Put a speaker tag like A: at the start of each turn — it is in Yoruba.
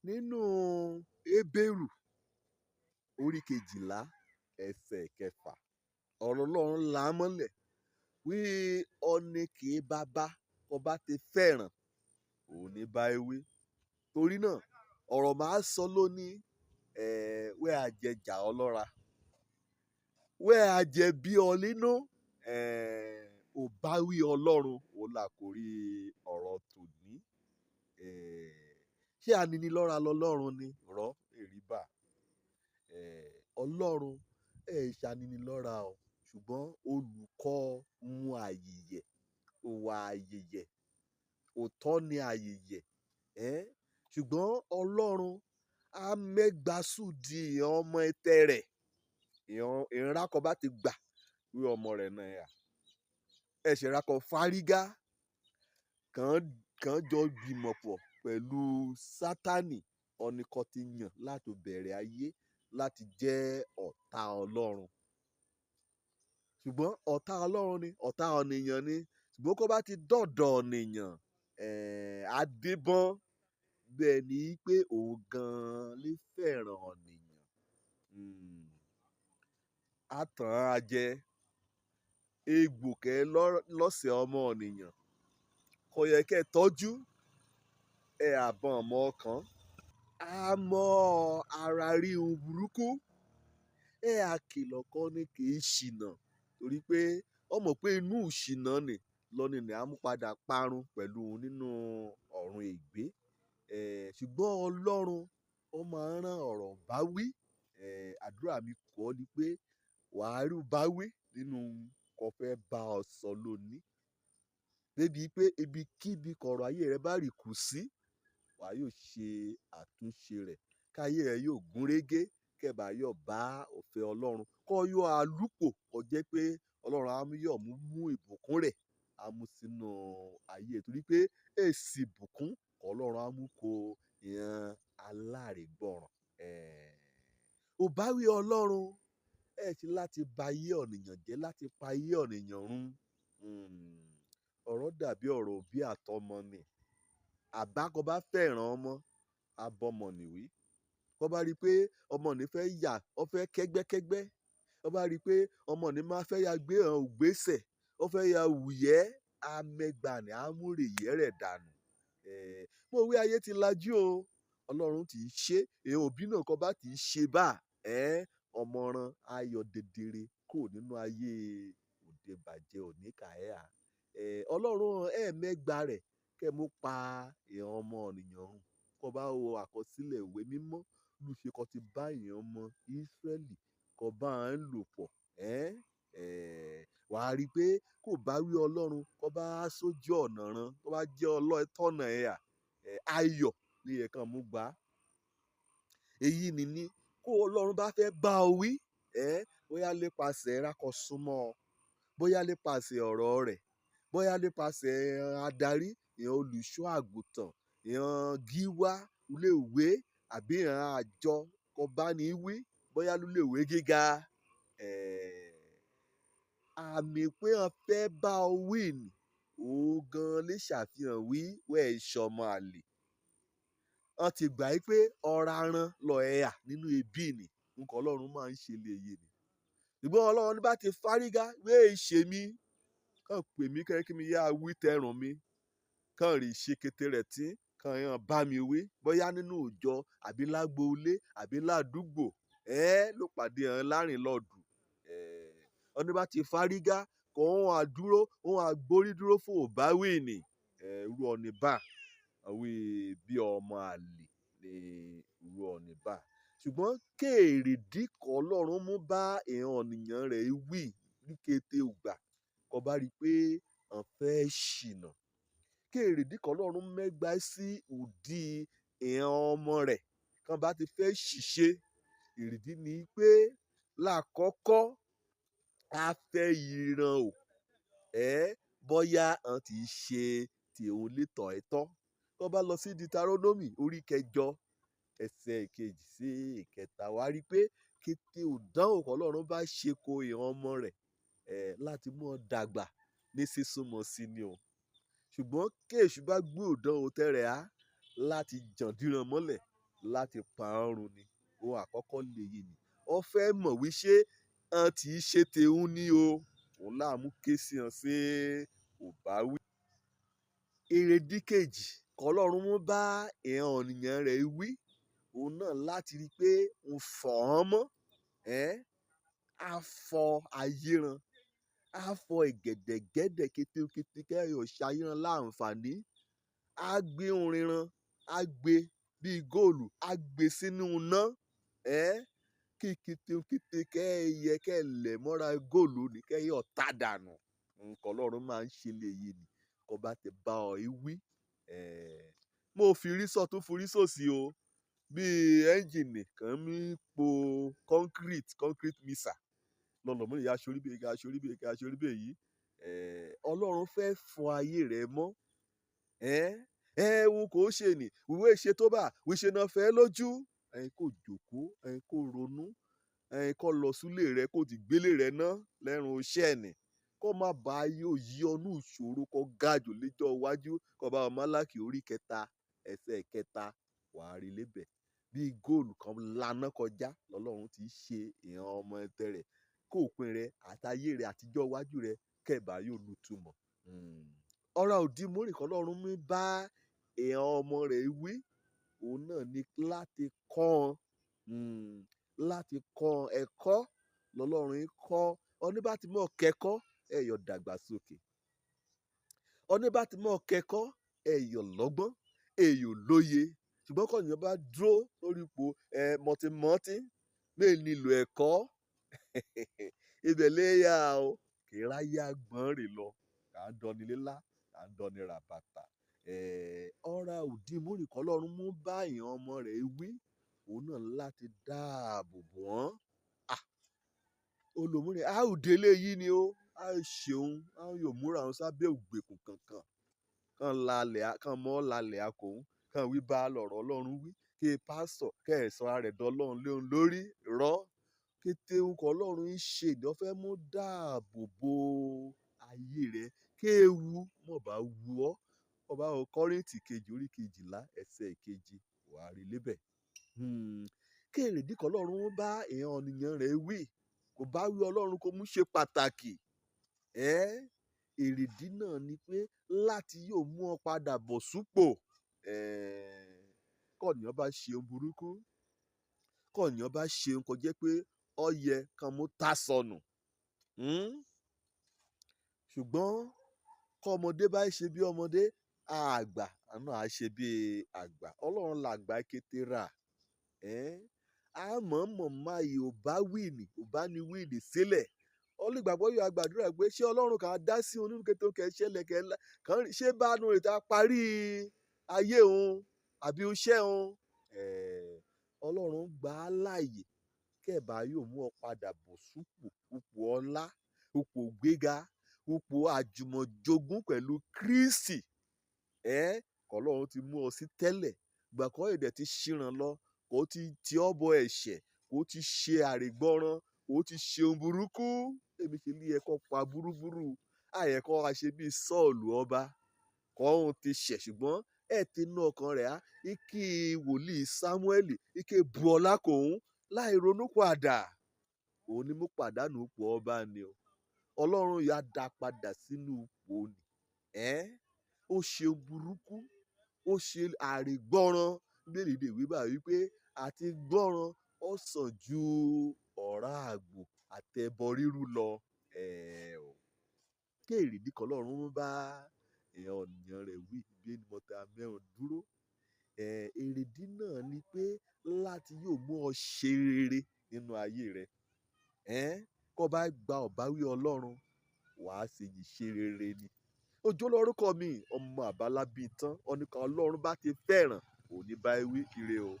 A: nínú Hébérù orí 12 ẹsẹ̀ 6 ọ̀rọ̀ Ọlọ́run là á mọ́lẹ̀ wí ọ̀nì kì í bàbá ọba ti fẹ́ràn òun ní bá ewé torí náà ọ̀rọ̀ máa sọ lónìí wẹ́ àjẹjà ọlọ́ra wẹ́ àjẹ bí ọ nínú ò bá wí Ọlọ́run òun là kò rí ọ̀rọ̀ tòní ṣé aninilọ́ra lọ́lọ́run ni rọ́ èríbà Ọlọ́run ṣàninilọ́ra o ṣùgbọ́n olùkọ́ mú àyèyẹ òwà àyèyẹ òtọ́ ni àyèyẹ ṣùgbọ́n Ọlọ́run á mẹ́gbàásù di ìyàn ọmọ ẹtẹ rẹ̀ ìyàn rákọ bá ti gbà wí ọmọ rẹ̀ náà yà ẹ̀ṣẹ̀ rákọ fárígá kàn jọ gbìmọ̀ pọ̀ pẹ̀lú Sátánì ọ̀nìkan ti yàn láti bẹ̀rẹ̀ ayé láti jẹ́ ọ̀tá Ọlọ́run ṣùgbọ́n ọ̀tá Ọlọ́run ni ọ̀tá ọ̀nìyàn ni ṣùgbọ́n kó bá ti dọ̀dọ̀ ọ̀nìyàn adébọ́n bẹ́ẹ̀ ni pé òun gan-an lè fẹ́ràn ọ̀nìyàn àtàn ajẹ́ egbòkẹ́ lọ́sẹ̀ ọmọ ọ̀nìyàn kò yẹ kẹ́ tọ́jú àbọ̀n ọmọ ọkàn àmọ́ ara rí ohun burúkú àkìlọ̀ kan ni kì í ṣìnà torí pé ọmọ pé inú ìṣìnà ni lọ́nà ní àmúpadà parun pẹ̀lú nínú ọ̀run ègbé ṣùgbọ́n Ọlọ́run ó máa ń rán ọ̀rọ̀ báwí àdúrà mi kọ́ ni pé wàá rí báwí nínú kò fẹ́ bá ọ sọ lónìí débi pé ibikíbi kọ̀rọ̀ ayé rẹ bá rí kù sí wàá yóò ṣe àtúnṣe rẹ̀ káyé rẹ yóò gún régé kẹ́bà yóò bá òfin Ọlọ́run kọ́ yóò alúpò kọ́ jẹ́ pé Ọlọ́run á yóò mú ìbùkún rẹ̀ á mú sínú ayé torí pé èsì ìbùkún Ọlọ́run á mú kó ìyẹn alárègbọràn ò bá wí Ọlọ́run ti láti ba ayé ọ̀nìyàn jẹ́ láti pa ayé ọ̀nìyàn run ọ̀rọ̀ dàbí ọ̀rọ̀ òbí àtọmọ ni àbá kò bá fẹ́ràn ọmọ abọ́mọ nìwí kò bá rí i pé ọmọ ní fẹ́ yà ọ fẹ́ kẹ́gbẹ́kẹ́gbẹ́ ọ bá rí i pé ọmọ ní máa fẹ́ ya gbé hàn ògbésẹ̀ ọ fẹ́ ya wùyẹ́ amẹ́gbàní amúrèyẹ́ rẹ̀ dànù mo wí ayé ti lajú o Ọlọ́run tí í ṣe èèyàn òbí náà kò bá tí í ṣe bá ọmọràn ayọ̀ dedere kò nínú ayé òde bàjẹ́ òní kàẹ́à Ọlọ́run mẹ́gbà rẹ̀ kẹ́ mú pa èèyàn ọmọ ènìyàn hùn kó bá wo àkọsílẹ̀ ìwé mímọ́ lùṣe kó ti bá èèyàn ọmọ Ísírẹ́lì kó bá ń lò pọ̀ wàá rí i pé kò bá wí Ọlọ́run kó bá sójú ọ̀nà ran kó bá jẹ́ ọlọ́ọ̀tọ́nà ayọ̀ ní ẹ̀kan mú gbà èyí nìní kó Ọlọ́run bá fẹ́ bá ọ wí bóyá nípasẹ̀ rákọ súnmọ́ ọ bóyá nípasẹ̀ ọ̀rọ̀ rẹ̀ bóyá nípasẹ̀ adarí ìyẹn olùṣọ́ àgùntàn ìyẹn gíwá iléèwé àbí ìyẹn àjọ kò bá ní wí bóyá iléèwé gíga àmì pé wọ́n fẹ́ bá ọ wí ni òun gan lè ṣàfihàn wí wẹ́ẹ̀ ìṣọmọ àlè wọ́n ti gbà yí pé ọ̀raràn lọ nínú ẹbí ni nǹkan Ọlọ́run máa ń ṣe léyè ni ṣùgbọ́n Ọlọ́run bá ti fárígá wẹ́ẹ̀ ṣe mí kàn pè mí kẹ́rẹ́ kí mi yá wí tẹrùn mi kàn rí ṣe kété rẹ̀ tí kàn yàn bá mi wí bóyá nínú ìjọ àbí lágboolé àbí ládùúgbò ló pàdé hàn láàrin lọ́ọ̀dù ọ̀nà bá ti fárígá kò ń àdúró ń àgbórí dúró fún òbáwí ni irú ọ̀nì bá àwí bí ọmọ àlè ní irú ọ̀nì bá ṣùgbọ́n kéèrèdí kọ́ Ọlọ́run mú bá èèyàn ọ̀nìyàn rẹ̀ wí ní kété ògbà kó bá rí i pé wọ́n fẹ́ ṣìnà kéèrèdí kọ́ Ọlọ́run mẹ́gbà sí òdì èèyàn ọmọ rẹ̀ kán bá ti fẹ́ ṣìṣe ìrìdí ni pé lákọ́kọ́ a fẹ́ yíran o bóyá wọ́n ti ṣe tí òun lè tọ̀ ẹ́ tọ́ tó bá lọ sí Deuteronomy orí 9 ẹsẹ̀ 1 sí 3 wá rí i pé kété òdánwò kọ́ Ọlọ́run bá ṣe ko èèyàn ọmọ rẹ̀ láti mú ọ dàgbà ní sísúnmọ́ sí ni o ṣùgbọ́n kéèṣù bá gbé òdánwò tẹ́rẹ̀ á láti jàndíran mọ́lẹ̀ láti pa ọ́n run ni. Ohun àkọ́kọ́ lèyí ni. Ó fẹ́ mọ̀ wí ṣé ọ́n tí í ṣe tèhún ní o. Òun láàmú ké sí ọ́n ṣé ò bá wí. Èrèdí kejì k'Ọlọ́run mú bá ìran ọ̀nìyàn rẹ̀ wí, òun náà láti rí i pé ń fọ̀ wọ́n mọ́. Á fọ ayéran, á fọ ẹ̀gẹ̀dẹ̀gẹ̀dẹ̀ kétékété kẹ́yọ̀ ṣayéran láǹfààní. Á gbé orin ran, á gbé bíi góòlù, á gbé sínú iná. Kí kétékété kẹ́yẹ kẹ́lẹ̀ mọ́ra góòlù ní kẹ́yọ̀ tá dànù. Nǹkan Ọlọ́run máa ń ṣe léyìí ni. Kọ́ bá ti bá ọ wí. Mo fi rí sọ́tún forí sòsì o. Bíi ẹ́ńjìnì kan mi po concrete mixer. Lọ́lọ́mọ ìyá aṣoríbè ká aṣoríbè yìí. Ọlọ́run fẹ́ fọ ayé rẹ mọ́. Òun kò ṣe ni ìwé ṣe tó bá wíṣe náà fẹ́ lójú. Kò jókòó, kò ronú, kò lọ súlé rẹ, kò ti gbélé rẹ ná lẹ́rùn iṣẹ́ ni. Kó má bá ayé òyì ọnú ìṣòro kó gájò lẹ́jọ́ iwájú. Kó bá Málákì orí 3 ẹsẹ̀ 3 wàá rí lébẹ̀. Bí góòlù kan laná kọjá lọ́lọ́run ti ṣe ìran ọmọ ẹtẹ rẹ̀. Kó òpin rẹ àtayé rẹ àtijọ́ iwájú rẹ kẹ́bà yóò lùtùmọ̀. Ọ̀rọ̀ òdì mórí k'Ọlọ́run mú bá ìran ọmọ rẹ̀ wí. Òun náà ni láti kọ́ wọn. Láti kọ́ ẹ̀kọ́ lọ́lọ́run kọ́. Ọní bá ti mọ̀ kẹ́kọ́ ẹ̀yọ̀ dàgbàsókè. Ọní bá ti mọ̀ kẹ́kọ́ ẹ̀yọ̀ lọ́gbọ́n, ẹ̀yọ̀ lóye. Ṣùgbọ́n kọ́nìyàn bá dúró lórí ipò mọ̀tìmọ́tì lè nílò ẹ̀kọ́. Ibẹ̀ léyà o. Kì í ráyè àgbọ̀n rè lọ. Kà á dọni lélá, kà á dọni ràbàtà. Ọ̀rọ̀ òdì mórí k'Ọlọ́run mú bá ìran ọmọ rẹ̀ wí. Òun náà láti dáàbò bò wọ́n. Olùmúre a ò délé yìí ni o. A ò ṣeun, a yóò múra wọn sábẹ́ ògbèkùn kankan. Kàn mọ́ lálẹ́ akòun. Kàn wí bá lọ̀rọ̀ Ọlọ́run wí. Kí pásítọ̀ kẹ́ẹ̀sọ́ ara rẹ̀ dọ́lọ́run lé òun lórí rọ́. Kété orúkọ Ọlọ́run ń ṣe ìdán fẹ́ mú dáàbò bo ayé rẹ̀. Kéwu mọ̀ bá wu ọ́. Ọba Kọ́ríńtì kejì orí 12 ẹsẹ̀ 2 wàá rí lébẹ̀. Kí èrèdí k'Ọlọ́run bá ìran ọ̀nìyàn rẹ̀ wí. Kò bá wí Ọlọ́run kó mú ṣe pàtàkì. Èrèdí náà ni pé láti yóò mú ọ padà bọ̀ súpò. Kọ́nìyàn bá ṣe ohun burúkú. Kọ́nìyàn bá ṣe ohun kó jẹ́ pé ó yẹ kán mú tá sọnù. Ṣùgbọ́n kọ́mọdé bá ṣe bí ọmọdé, àgbà náà á ṣe bí àgbà. Ọlọ́run làgbà kété rà. Àmọ̀ọ́mọ̀ máa yìí ò bá wíìnì, ò bá ní wíìnì sílẹ̀. Olùgbàgbọ́ yóò gbàdúrà pé ṣé Ọlọ́run kan á dá sí onínú kété kẹ́ ṣẹlẹ̀ kan ṣé bánu rẹ̀ ta parí ayé òun àbí iṣẹ́ òun. Ọlọ́run gbà á láàyè kẹ́bà yóò mú ọ padà bọ̀ súpò, ipò ọlá, ipò gbéga, ipò àjùmọ̀jogún pẹ̀lú Kristi. K'Ọlọ́run ti mú ọ sí tẹ́lẹ̀. Ìgbà kan èdè ti ṣìràn lọ. Kò ti ti ọ́ bọ ẹ̀ṣẹ̀. Kò ti ṣe àrègbọ́ràn. Kò ti ṣe ohun burúkú. Èmi ṣe ní ẹ̀kọ́ pa búrúburú. Àyẹ̀kọ́ a ṣe bí Sọ́ọ̀lù ọba. Kọ́hún ti ṣẹ̀ ṣùgbọ́n ti inú ọkàn rẹ̀ á. Ike wòlíì Sámúẹ́lì. Ike bu ọlá kòun láì ronú padà. Òun ni mú pàdánù ipò ọba ni o. Ọlọ́run yà dá padà sínú ipò ni. Ó ṣe burúkú. Ó ṣe àrègbọ́ràn. Bíbélì dè wí báyìí wípé àti gbọ́ràn ó sàn ju ọ̀rá àgbò àtẹbọ rírú lọ. Kí èrèdí k'Ọlọ́run bá ìran ọ̀nìyàn rẹ̀ wí bí ẹni mọ̀ta mẹ́rin dúró. Èrèdí náà ni pé láti yóò mú ọ ṣe rere nínú ayé rẹ. Kó bá gba ọ̀báwí Ọlọ́run wàá ṣe yìí ṣe rere ni. Òjó lórúkọ mi ọmọ àbálábí tán. Ọ̀nìkan Ọlọ́run bá ti fẹ́ràn òní bá wí ire o.